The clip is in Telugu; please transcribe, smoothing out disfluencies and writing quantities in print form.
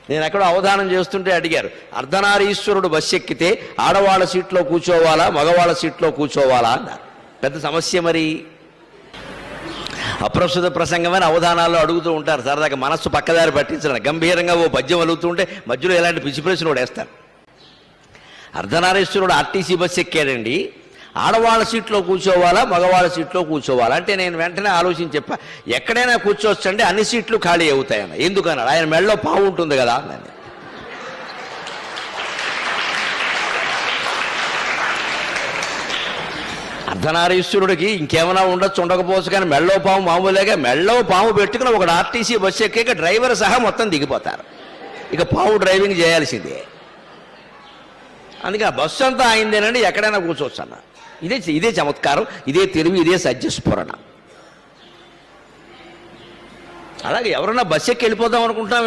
నేను ఎక్కడో అవధానం చేస్తుంటే అడిగారు, అర్ధనారీశ్వరుడు బస్సు ఎక్కితే ఆడవాళ్ళ సీట్లో కూర్చోవాలా మగవాళ్ళ సీట్లో కూర్చోవాలా అన్నారు. పెద్ద సమస్య మరి. అప్రస్తుత ప్రసంగమని అవధానాల్లో అడుగుతూ ఉంటారు సరదాగా, మనస్సు పక్కదారి పట్టించడం. గంభీరంగా ఓ పద్యం అలుగుతుంటే మధ్యలో ఎలాంటి పిచ్చి ప్రశ్న కూడా వేస్తారు. అర్ధనారీశ్వరుడు ఆర్టీసీ బస్సు ఎక్కాడండి, ఆడవాళ్ళ సీట్లో కూర్చోవాలా మగవాళ్ళ సీట్లో కూర్చోవాలా అంటే నేను వెంటనే ఆలోచించి చెప్పా, ఎక్కడైనా కూర్చోవచ్చండి, అన్ని సీట్లు ఖాళీ అవుతాయన్న. ఎందుకన్నాడు, ఆయన మెడలో పావు ఉంటుంది కదా అన్నది. అర్ధనారీశ్వరుడికి ఇంకేమైనా ఉండొచ్చు ఉండకపోవచ్చు, కానీ మెడలో పాము మామూలుగా మెడలో పాము పెట్టుకుని ఒక ఆర్టీసీ బస్సు ఎక్కాక డ్రైవర్ సహా మొత్తం దిగిపోతారు. ఇక పావు డ్రైవింగ్ చేయాల్సిందే. అందుకే ఆ బస్సు అంతా అయిందేనండి, ఎక్కడైనా కూర్చోవచ్చు అన్న. ఇదే చమత్కారం, ఇదే తెలివి, ఇదే సత్యస్ఫురణ. అలాగే ఎవరన్నా బస్సు ఎక్కి వెళ్ళిపోదాం అనుకుంటాం